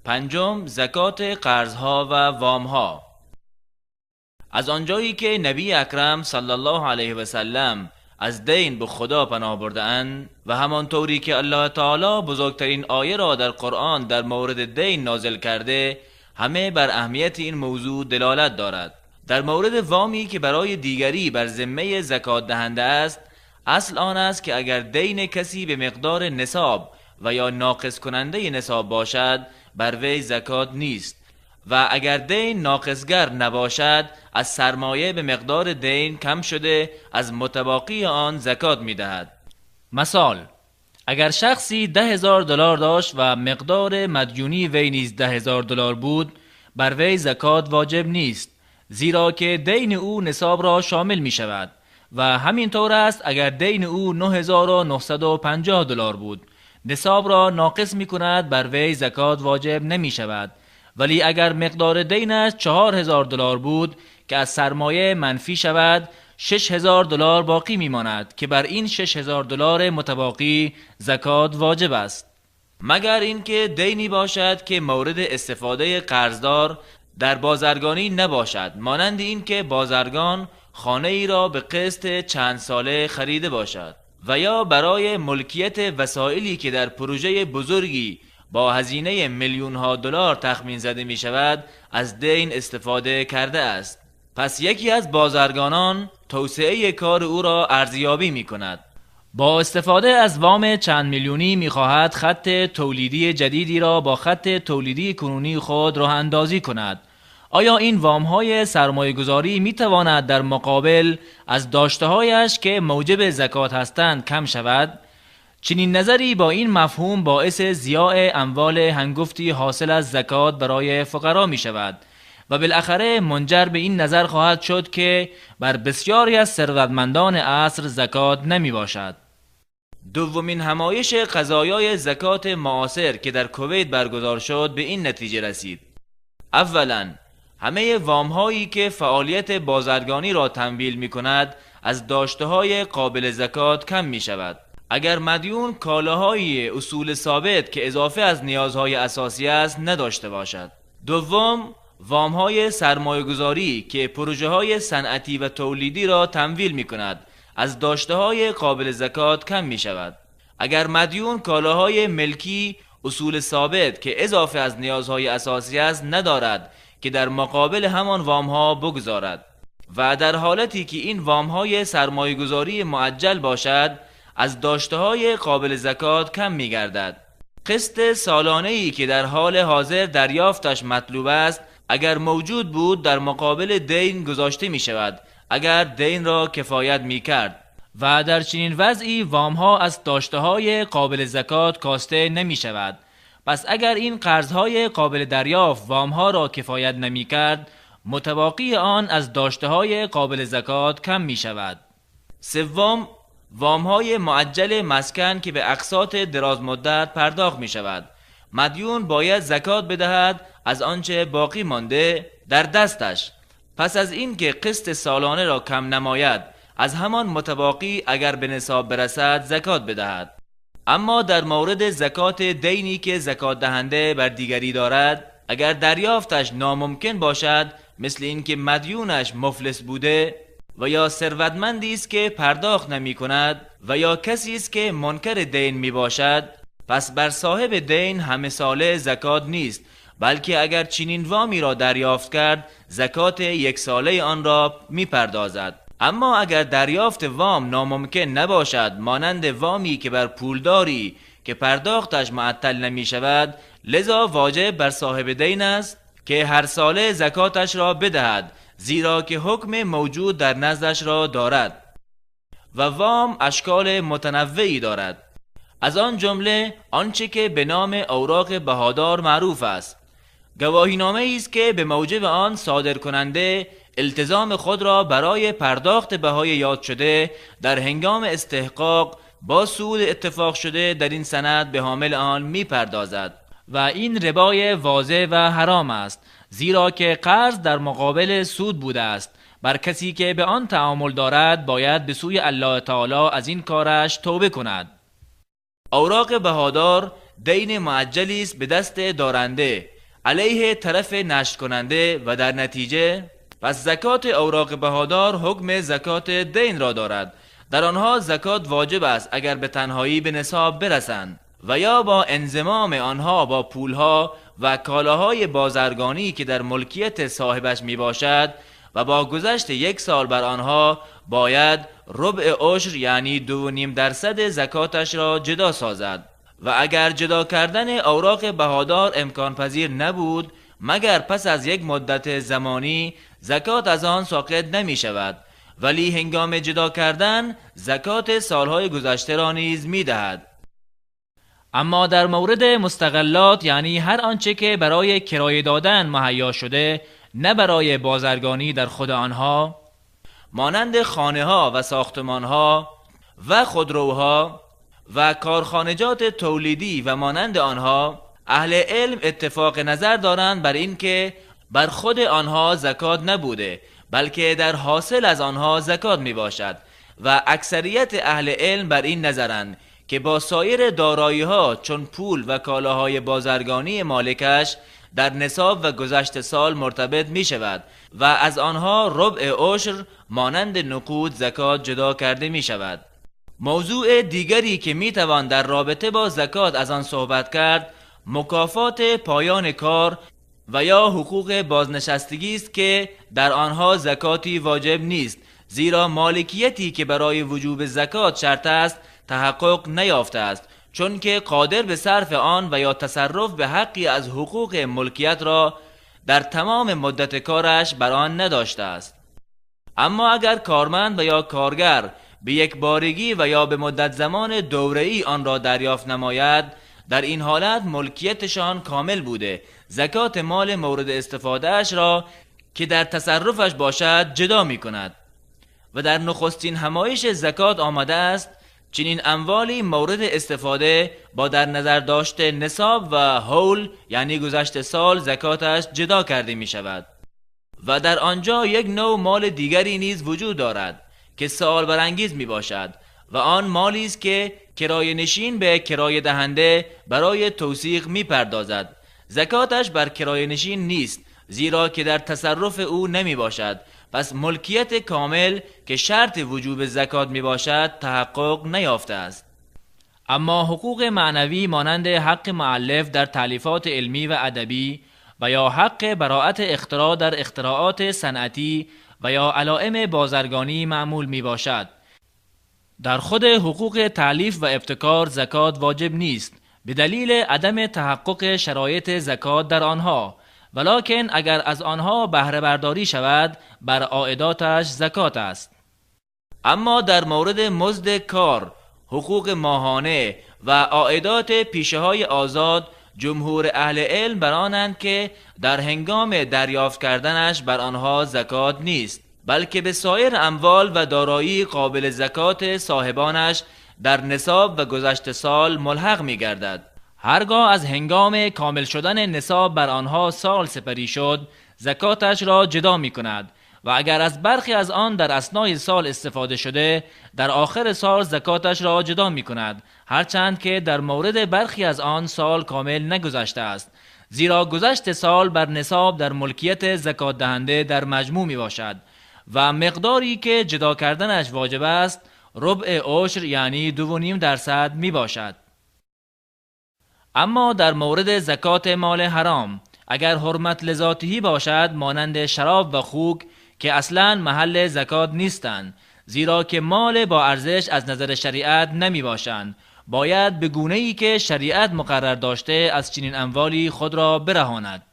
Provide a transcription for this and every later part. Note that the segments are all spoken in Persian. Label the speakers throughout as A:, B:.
A: پنجم، زکات قرضها و وامها. از آنجایی که نبی اکرم صلی الله علیه و سلم از دین به خدا پناه برده‌اند و همانطوری که الله تعالی بزرگترین آیه را در قرآن در مورد دین نازل کرده، همه بر اهمیت این موضوع دلالت دارد. در مورد وامی که برای دیگری بر ذمه زکات دهنده است، اصل آن است که اگر دین کسی به مقدار نصاب و یا ناقص کننده نصاب باشد، بر وی زکات نیست، و اگر دین ناقصگر نباشد، از سرمایه به مقدار دین کم شده از متباقی آن زکات می دهد. مثال: اگر شخصی $10,000 داشت و مقدار مدیونی وی نیز $10,000 بود، بر وی زکات واجب نیست، زیرا که دین او نصاب را شامل می شود. و همینطور است اگر دین او $9,950 بود، نصاب را ناقص می کند، بر وی زکات واجب نمی شود. ولی اگر مقدار دینش $4,000 بود که از سرمایه منفی شود، $6,000 باقی می ماند که بر این $6,000 متباقی زکات واجب است، مگر اینکه دینی باشد که مورد استفاده قرضدار در بازرگانی نباشد، مانند این که بازرگان خانه ای را به قسط چند ساله خریده باشد و یا برای ملکیت وسایلی که در پروژه بزرگی با هزینه میلیون‌ها دلار تخمین زده می شود از دین استفاده کرده است. پس یکی از بازرگانان توسعه کار او را ارزیابی می کند. با استفاده از وام چند میلیونی می خواهد خط تولیدی جدیدی را با خط تولیدی کنونی خود راه اندازی کند. آیا این وام‌های سرمایه‌گذاری می تواند در مقابل از داشته‌هایش که موجب زکات هستند کم شود؟ چنین نظری با این مفهوم باعث ضیاع اموال هنگفتی حاصل از زکات برای فقرا می شود و بالاخره منجر به این نظر خواهد شد که بر بسیاری از ثروتمندان عصر زکات نمی باشد. دومین همایش قضایای زکات معاصر که در کویت برگزار شد به این نتیجه رسید: اولا، همه وام‌هایی که فعالیت بازرگانی را تمویل می کند از داشته‌های قابل زکات کم می شود. اگر مدیون کالاهای اصول ثابت که اضافه از نیازهای اساسی است نداشته باشد. دوم، وام‌های سرمایه‌گذاری که پروژه‌های صنعتی و تولیدی را تمویل می‌کند از داشته‌های قابل زکات کم می‌شود. اگر مدیون کالاهای ملکی اصول ثابت که اضافه از نیازهای اساسی است ندارد که در مقابل همان وام‌ها بگذارد، و در حالتی که این وام‌های سرمایه‌گذاری معجل باشد از داشته‌های قابل زکات کم می‌گردد. قسط سالانه‌ای که در حال حاضر دریافتش مطلوب است، اگر موجود بود در مقابل دین گذاشته می‌شود اگر دین را کفایت می‌کرد، و در چنین وضعی وام‌ها از داشته‌های قابل زکات کاسته نمی‌شود. پس اگر این قرض‌های قابل دریافت وام‌ها را کفایت نمی‌کرد، متباقی آن از داشته‌های قابل زکات کم می‌شود. سوم، وام‌های معجل مسکن که به اقساط دراز مدت پرداخت می شود. مدیون باید زکات بدهد از آنچه باقی مانده در دستش، پس از این که قسط سالانه را کم نماید از همان متباقی اگر به نصاب برسد زکات بدهد. اما در مورد زکات دینی که زکات دهنده بر دیگری دارد، اگر دریافتش ناممکن باشد، مثل این که مدیونش مفلس بوده و یا ثروتمندی است که پرداخت نمی کند و یا کسی است که منکر دین می باشد، پس بر صاحب دین همه ساله زکات نیست، بلکه اگر چنین وامی را دریافت کرد زکات یک ساله آن را می پردازد. اما اگر دریافت وام ناممکن نباشد، مانند وامی که بر پولداری که پرداختش معطل نمی شود، لذا واجب بر صاحب دین است که هر ساله زکاتش را بدهد، زیرا که حکم موجود در نزدش را دارد. و وام اشکال متنوعی دارد، از آن جمله آنچه که به نام اوراق بهادار معروف است. گواهینامه است که به موجب آن صادر کننده التزام خود را برای پرداخت بهای یاد شده در هنگام استحقاق با سود اتفاق شده در این سند به حامل آن می پردازد، و این ربای واضح و حرام است، زیرا که قرض در مقابل سود بوده است. بر کسی که به آن تعامل دارد باید به سوی الله تعالی از این کارش توبه کند. اوراق بهادار دین معجلی است به دست دارنده علیه طرف نشر کننده و در نتیجه پس زکات اوراق بهادار حکم زکات دین را دارد. در آنها زکات واجب است اگر به تنهایی به نصاب برسند و یا با انضمام آنها با پولها و کالاهای بازرگانی که در ملکیت صاحبش می باشد و با گذشت 1 سال بر آنها باید ربع عشر یعنی 2.5% زکاتش را جدا سازد. و اگر جدا کردن اوراق بهادار امکان پذیر نبود مگر پس از یک مدت زمانی زکات از آن ساقط نمی شود، ولی هنگام جدا کردن زکات سالهای گذشته را نیز می دهد. اما در مورد مستغلات یعنی هر آنچه که برای کرایه دادن مهیا شده نه برای بازرگانی در خود آنها، مانند خانه ها و ساختمان ها و خودروها و کارخانجات تولیدی و مانند آنها، اهل علم اتفاق نظر دارند بر این که بر خود آنها زکات نبوده بلکه در حاصل از آنها زکات می باشد و اکثریت اهل علم بر این نظرند که با سایر دارایی ها چون پول و کالاهای بازرگانی مالکش در نصاب و گذشت سال مرتبط می شود و از آنها ربع عشر مانند نقود زکات جدا کرده می شود. موضوع دیگری که می توان در رابطه با زکات از آن صحبت کرد مکافات پایان کار و یا حقوق بازنشستگی است که در آنها زکاتی واجب نیست، زیرا مالکیتی که برای وجوب زکات شرط است تحقق نیافته است، چون که قادر به صرف آن و یا تصرف به حقی از حقوق ملکیت را در تمام مدت کارش بر آن نداشته است. اما اگر کارمند و یا کارگر به یک بارگی و یا به مدت زمان دوره‌ای آن را دریافت نماید، در این حالت ملکیتشان کامل بوده، زکات مال مورد استفاده اش را که در تصرفش باشد جدا می کند. و در نخستین همایش زکات آمده است چنین اموالی مورد استفاده با در نظر داشته نصاب و حول یعنی گذشت سال زکاتش جدا کرده می شود. و در آنجا یک نوع مال دیگری نیز وجود دارد که سوال برانگیز می باشد و آن مالی است که کرایه نشین به کرایه دهنده برای توثیق می پردازد. زکاتش بر کرایه نشین نیست، زیرا که در تصرف او نمی باشد، پس ملکیت کامل که شرط وجوب زکات می باشد تحقق نیافته است. اما حقوق معنوی مانند حق مؤلف در تالیفات علمی و ادبی و یا حق براءت اختراع در اختراعات صنعتی و یا علائم بازرگانی معمول می باشد. در خود حقوق تالیف و ابتکار زکات واجب نیست به دلیل عدم تحقق شرایط زکات در آنها، ولکن اگر از آنها بهره برداری شود بر عائداتش زکات است. اما در مورد مزد کار، حقوق ماهانه و عائدات پیشه های آزاد جمهور اهل علم بر آنند که در هنگام دریافت کردنش بر آنها زکات نیست، بلکه به سایر اموال و دارایی قابل زکات صاحبانش در نصاب و گذشت سال ملحق می گردد. هرگاه از هنگام کامل شدن نصاب بر آنها سال سپری شد زکاتش را جدا می کند و اگر از برخی از آن در اثنای سال استفاده شده در آخر سال زکاتش را جدا می کند، هرچند که در مورد برخی از آن سال کامل نگذشته است، زیرا گذشت سال بر نصاب در ملکیت زکات دهنده در مجموع می باشد و مقداری که جدا کردنش واجب است ربع عشر یعنی 2.5% می باشد. اما در مورد زکات مال حرام اگر حرمت لذاتی باشد مانند شراب و خوک که اصلاً محل زکات نیستند، زیرا که مال با ارزش از نظر شریعت نمی باشند، باید به گونه‌ای که شریعت مقرر داشته از چنین اموالی خود را برهاند.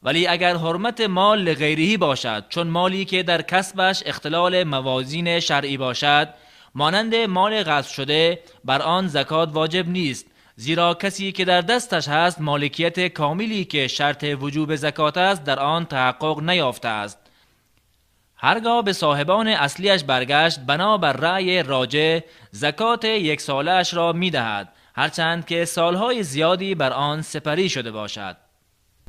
A: ولی اگر حرمت مال لغیرهی باشد چون مالی که در کسبش اختلال موازین شرعی باشد مانند مال غصب شده بر آن زکات واجب نیست، زیرا کسی که در دستش هست مالکیت کاملی که شرط وجوب زکات است در آن تحقق نیافته است. هرگاه به صاحبان اصلیش برگشت بنابر رأی راجح زکات 1 ساله اش را می دهد، هرچند که سالهای زیادی بر آن سپری شده باشد.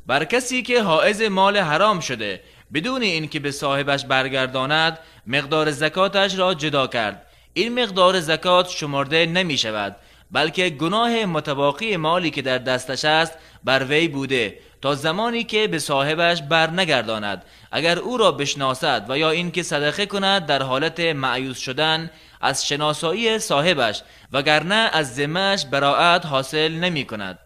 A: بر کسی که حائز مال حرام شده بدون اینکه به صاحبش برگرداند مقدار زکاتش را جدا کرد، این مقدار زکات شمرده نمی شود، بلکه گناه متباقی مالی که در دستش است بر وی بوده تا زمانی که به صاحبش بر نگرداند، اگر او را بشناسد، و یا اینکه صدقه کند در حالت مأیوس شدن از شناسایی صاحبش، وگرنه از ذمه‌اش براءت حاصل نمی کند.